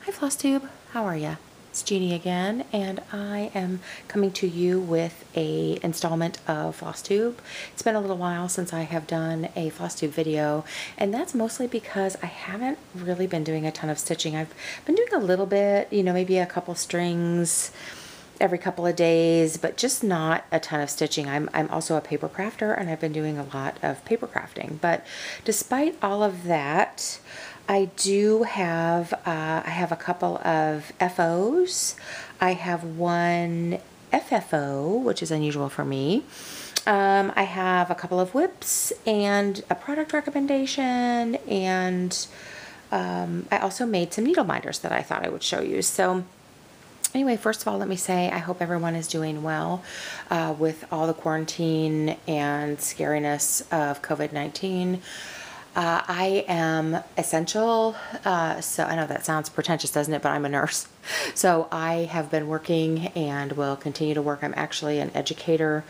Hi Flosstube, how are ya? It's Jeannie again, and I am coming to you with a installment of Flosstube. It's been a little while since I have done a Flosstube video, and that's mostly because I haven't really been doing a ton of stitching. I've been doing a little bit, maybe a couple strings every couple of days, but just not a ton of stitching. I'm also a paper crafter, and I've been doing a lot of paper crafting. But despite all of that, I do have, I have a couple of FOs. I have one FFO, which is unusual for me. I have a couple of WIPs and a product recommendation, and I also made some needle minders that I thought I would show you. So anyway, first of all, let me say I hope everyone is doing well with all the quarantine and scariness of COVID-19. I am essential, so I know that sounds pretentious, doesn't it? But I'm a nurse. So I have been working and will continue to work. I'm actually an educator.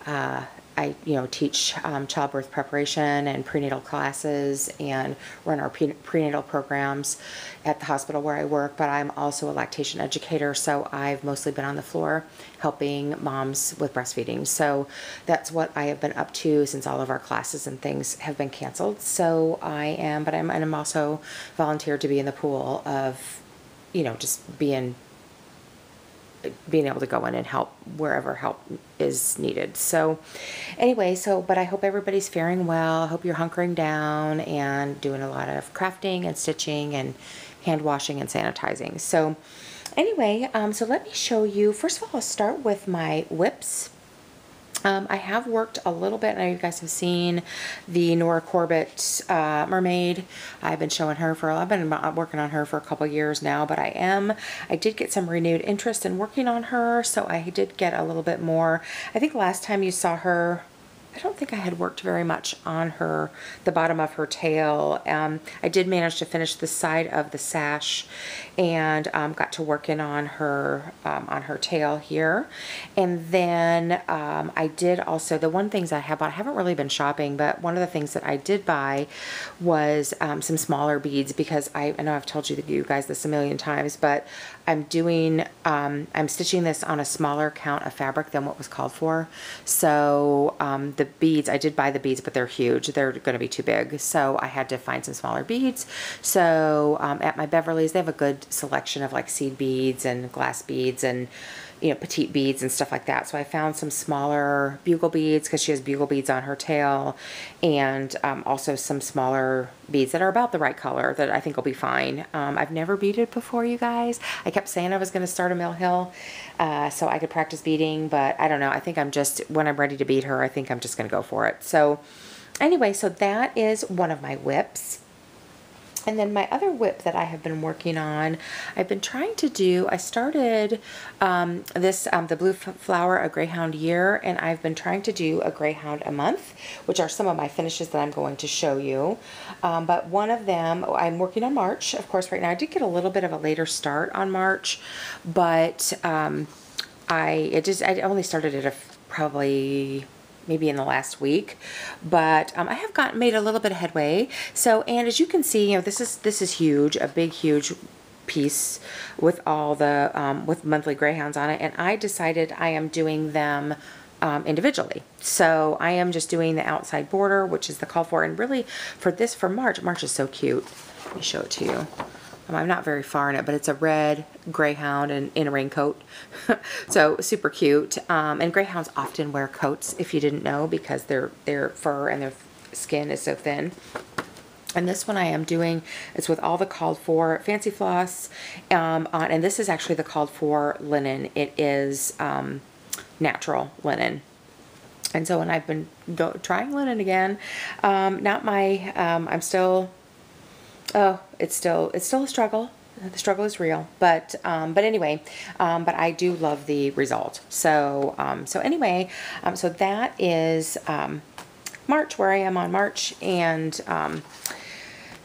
I teach childbirth preparation and prenatal classes and run our prenatal programs at the hospital where I work, but I'm also a lactation educator, so I've mostly been on the floor helping moms with breastfeeding. So that's what I have been up to since all of our classes and things have been canceled. So I'm also volunteered to be in the pool of, just being able to go in and help wherever help is needed. So anyway, but I hope everybody's faring well. I hope you're hunkering down and doing a lot of crafting and stitching and hand washing and sanitizing. So anyway, so let me show you. First of all, I'll start with my WIPs. I have worked a little bit. I know you guys have seen the Nora Corbett mermaid. I've been working on her for a couple years now, but I did get some renewed interest in working on her, so I did get a little bit more. I think last time you saw her, I don't think I had worked very much on her, the bottom of her tail. I did manage to finish the side of the sash and got to working on her tail here. And then I did also, the one things I have bought, I haven't really been shopping, but one of the things that I did buy was some smaller beads, because I know I've told you guys this a million times, but I'm stitching this on a smaller count of fabric than what was called for. So the beads, I did buy the beads, but they're huge. They're going to be too big. So I had to find some smaller beads. So at my Beverly's, they have a good selection of like seed beads and glass beads and petite beads and stuff like that. So I found some smaller bugle beads, because she has bugle beads on her tail, and also some smaller beads that are about the right color that I think will be fine. I've never beaded before, you guys. I kept saying I was going to start a Mill Hill so I could practice beading, but I don't know. I think when I'm ready to bead her, I think I'm just going to go for it. So anyway, so that is one of my WIPs. And then my other WIP that I have been working on, I've been trying to do, I started the Blue Flower a Greyhound year, and I've been trying to do a Greyhound a month, which are some of my finishes that I'm going to show you. But one of them, I'm working on March, of course, right now. I did get a little bit of a later start on March, but I only started it probably maybe in the last week, but I have made a little bit of headway. So, and as you can see, this is huge, a big, huge piece with all the with monthly Greyhounds on it, and I decided I am doing them individually. So I am just doing the outside border, which is the call for, and really for March is so cute. Let me show it to you. I'm not very far in it, but it's a red Greyhound and in a raincoat. So super cute. And Greyhounds often wear coats, if you didn't know, because their fur and their skin is so thin. And this one I am doing, it's with all the called for fancy floss and this is actually the called for linen. It is natural linen. And so when I've been trying linen again, it's still a struggle. The struggle is real, but anyway, but I do love the result. So anyway, so that is March, where I am on March, and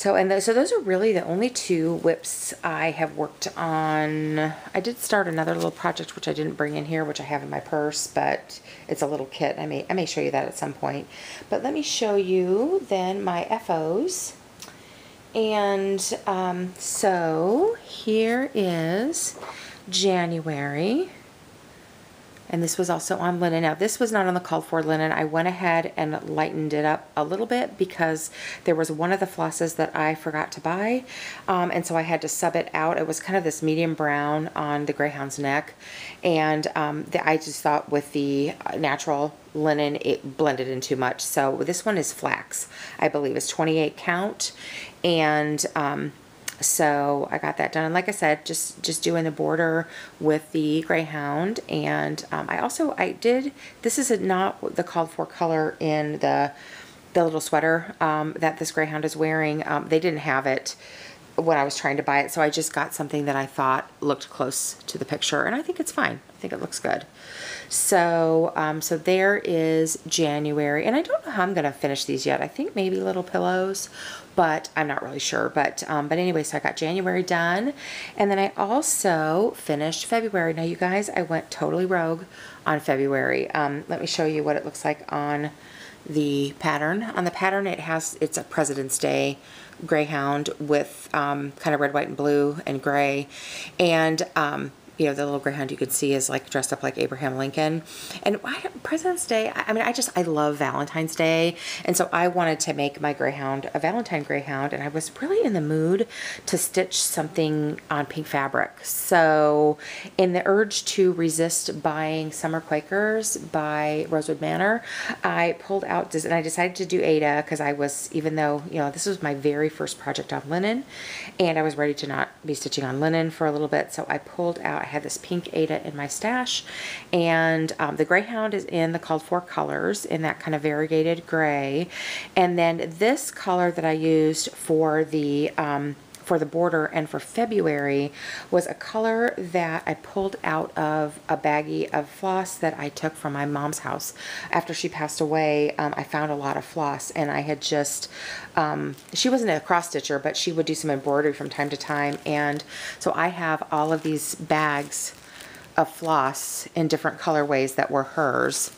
so those are really the only two WIPs I have worked on. I did start another little project which I didn't bring in here, which I have in my purse, but it's a little kit. I may show you that at some point. But let me show you then my FOs. And so here is January. And this was also on linen. Now this was not on the called for linen. I went ahead and lightened it up a little bit because there was one of the flosses that I forgot to buy. And so I had to sub it out. It was kind of this medium brown on the greyhound's neck. And I just thought with the natural linen, it blended in too much. So this one is flax, I believe. It's 28 count. And so I got that done. And like I said, just doing the border with the greyhound. And I did, this is not the called for color in the little sweater that this greyhound is wearing. They didn't have it when I was trying to buy it, so I just got something that I thought looked close to the picture, and I think it's fine. I think it looks good. So so there is January, and I don't know how I'm gonna finish these yet. I think maybe little pillows, but I'm not really sure. But anyway, so I got January done, and then I also finished February. Now you guys, I went totally rogue on February. Let me show you what it looks like on the pattern. On the pattern, it's a President's Day greyhound with kind of red, white, and blue and gray, and you know, the little greyhound you can see is like dressed up like Abraham Lincoln. And President's Day, I mean, I love Valentine's Day. And so I wanted to make my greyhound a Valentine greyhound. And I was really in the mood to stitch something on pink fabric. So in the urge to resist buying Summer Quakers by Rosewood Manor, I pulled out this, and I decided to do Ada because I was, even though, you know, this was my very first project on linen, and I was ready to not be stitching on linen for a little bit. So I pulled out, I had this pink Ada in my stash, and the greyhound is in the called for colors in that kind of variegated gray, and then this color that I used for the border and for February was a color that I pulled out of a baggie of floss that I took from my mom's house. After she passed away, I found a lot of floss, and I had just, she wasn't a cross stitcher, but she would do some embroidery from time to time, and so I have all of these bags of floss in different colorways that were hers.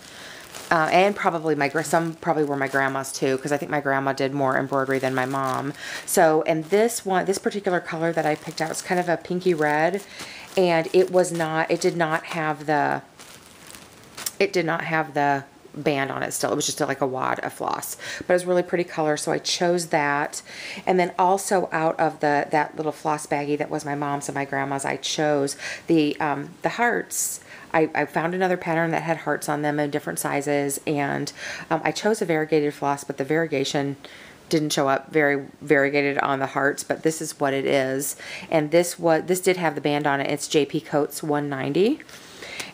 And probably some probably were my grandma's too, because I think my grandma did more embroidery than my mom. So, and this particular color that I picked out was kind of a pinky red, and it did not have the band on it still. It was just like a wad of floss, but it was a really pretty color, so I chose that. And then also out of that little floss baggie that was my mom's and my grandma's, I chose the hearts. I found another pattern that had hearts on them in different sizes, and I chose a variegated floss, but the variegation didn't show up very variegated on the hearts, but this is what it is. And this did have the band on it. It's JP Coats 190.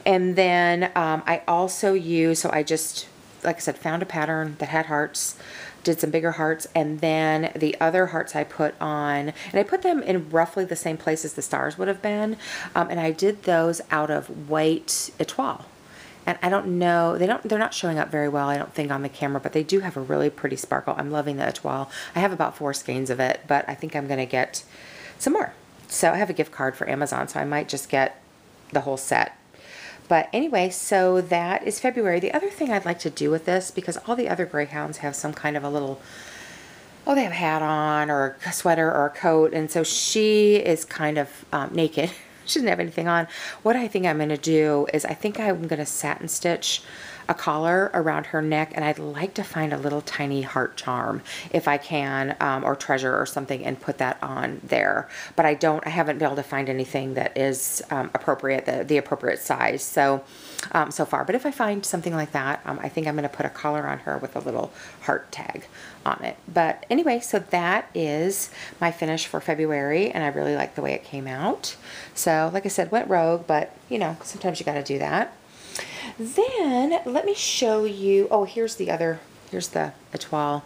And then I also used, so I just, like I said, found a pattern that had hearts, did some bigger hearts, and then the other hearts I put on, and I put them in roughly the same place as the stars would have been, and I did those out of white etoile. And I don't know, they're not showing up very well, I don't think, on the camera, but they do have a really pretty sparkle. I'm loving the etoile. I have about 4 skeins of it, but I think I'm going to get some more. So I have a gift card for Amazon, so I might just get the whole set. But anyway, so that is February. The other thing I'd like to do with this, because all the other greyhounds have some kind of a little, oh, they have a hat on or a sweater or a coat, and so she is kind of naked. She doesn't have anything on. What I think I'm going to do is I think I'm going to satin stitch a collar around her neck, and I'd like to find a little tiny heart charm if I can, or treasure or something, and put that on there. But I haven't been able to find anything that is appropriate, the appropriate size, so far. But if I find something like that, I think I'm going to put a collar on her with a little heart tag on it. But anyway, so that is my finish for February, and I really like the way it came out. So like I said, went rogue, but you know, sometimes you got to do that. Then let me show you, oh, here's the etoile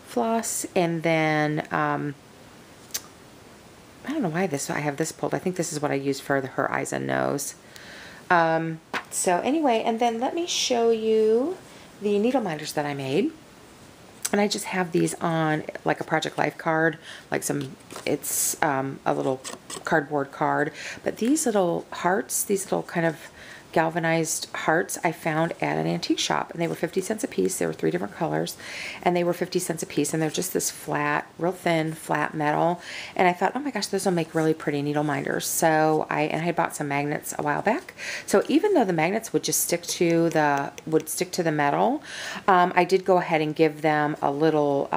floss, and then I don't know why I have this pulled. I think this is what I used for her eyes and nose. So anyway, and then let me show you the needle minders that I made. And I just have these on like a Project Life card, like it's a little cardboard card. But these little hearts, these little kind of galvanized hearts I found at an antique shop, and they were 50 cents a piece. There were 3 different colors, and they were 50 cents a piece, and they're just this flat, real thin, flat metal. And I thought, oh my gosh, those will make really pretty needle minders. So I had bought some magnets a while back. So even though the magnets would just stick to the metal, I did go ahead and give them a little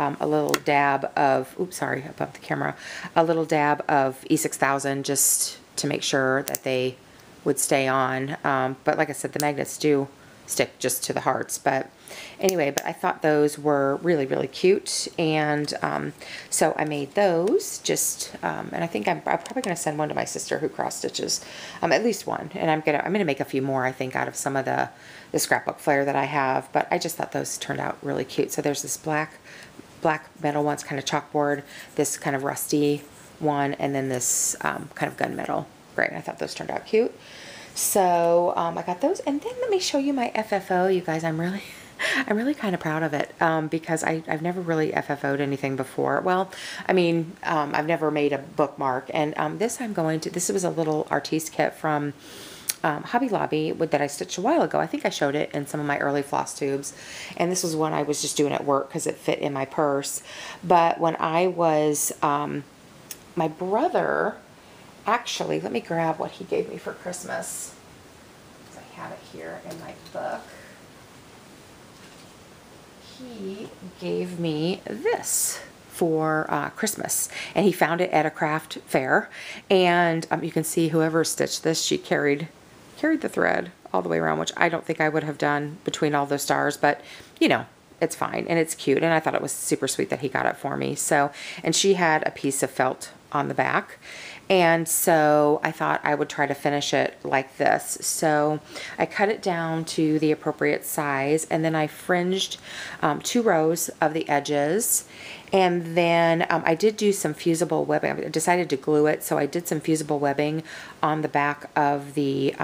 dab of, oops, sorry, above the camera, a little dab of E6000 just to make sure that they would stay on. But like I said, the magnets do stick just to the hearts. But anyway, but I thought those were really, really cute. And so I made those just, and I think I'm probably going to send one to my sister who cross stitches, at least one. And I'm gonna make a few more, I think, out of some of the scrapbook flare that I have. But I just thought those turned out really cute. So there's this black metal one's kind of chalkboard, this kind of rusty one, and then this kind of gunmetal gray. I thought those turned out cute. So I got those, and then let me show you my FFO. You guys, I'm really kind of proud of it because I've never really FFO'd anything before. Well, I mean, I've never made a bookmark, and this was a little artiste kit from Hobby Lobby that I stitched a while ago. I think I showed it in some of my early floss tubes, and this was one I was just doing at work because it fit in my purse. But when I was, my brother, actually, let me grab what he gave me for Christmas. I have it here in my book. He gave me this for Christmas, and he found it at a craft fair, and you can see whoever stitched this, she carried the thread all the way around, which I don't think I would have done between all those stars, but you know, it's fine, and it's cute, and I thought it was super sweet that he got it for me. So, and she had a piece of felt on the back, and so I thought I would try to finish it like this. So I cut it down to the appropriate size, and then I fringed 2 rows of the edges, and then I did do some fusible webbing. I decided to glue it, so I did some fusible webbing on the back of the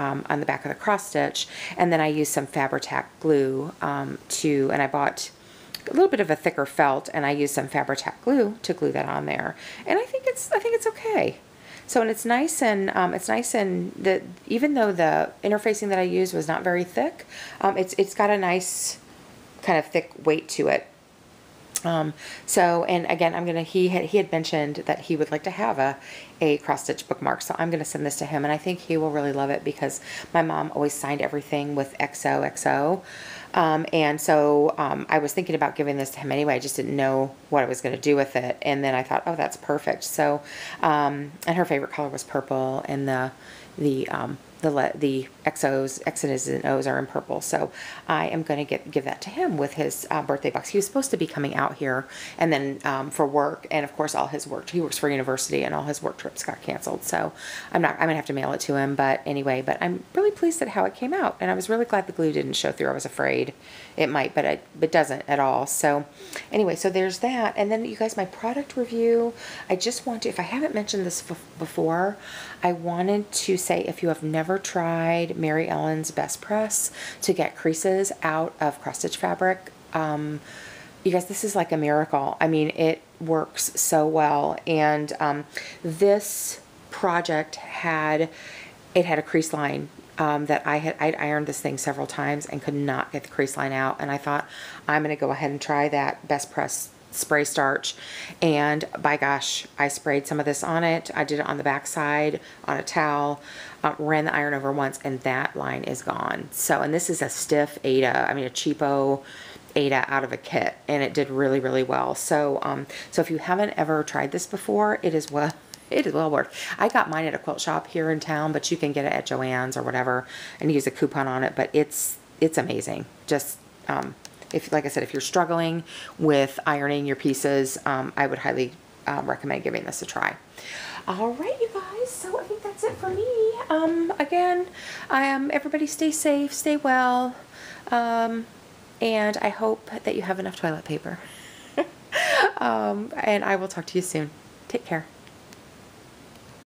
cross stitch, and then I used some Fabri-Tac glue and I bought a little bit of a thicker felt, and I used some Fabri-Tac glue to glue that on there, and I think it's okay. So, and it's nice, and even though the interfacing that I used was not very thick, it's got a nice kind of thick weight to it. So, and again, he had mentioned that he would like to have a cross stitch bookmark, so I'm going to send this to him, and I think he will really love it because my mom always signed everything with XOXO. And so I was thinking about giving this to him anyway. I just didn't know what I was going to do with it. And then I thought, oh, that's perfect. So, and her favorite color was purple, and the XOs, X's and O's are in purple. So I am going to give that to him with his birthday box. He was supposed to be coming out here, and then for work, and of course all his work, he works for university, and all his work trips got canceled. So I'm going to have to mail it to him. But anyway, but I'm really pleased at how it came out, and I was really glad the glue didn't show through. I was afraid it might, but it doesn't at all. So anyway, so there's that. And then you guys, my product review, I just want to, if I haven't mentioned this before, I wanted to say, if you have never tried Mary Ellen's Best Press to get creases out of cross stitch fabric, you guys, this is like a miracle. I mean, it works so well. And this project had a crease line that I'd ironed this thing several times and could not get the crease line out. And I thought, I'm going to go ahead and try that Best Press spray starch, and by gosh, I sprayed some of this on it. I did it on the back side on a towel, ran the iron over once, and that line is gone. So, and this is a stiff Aida, I mean a cheapo Aida out of a kit, and it did really, really well. So, so if you haven't ever tried this before, it is well worth. I got mine at a quilt shop here in town, but you can get it at Joann's or whatever and use a coupon on it. But it's amazing. Just like I said, if you're struggling with ironing your pieces, I would highly recommend giving this a try. All right, you guys, so I think that's it for me. Again, everybody stay safe, stay well, and I hope that you have enough toilet paper. And I will talk to you soon. Take care.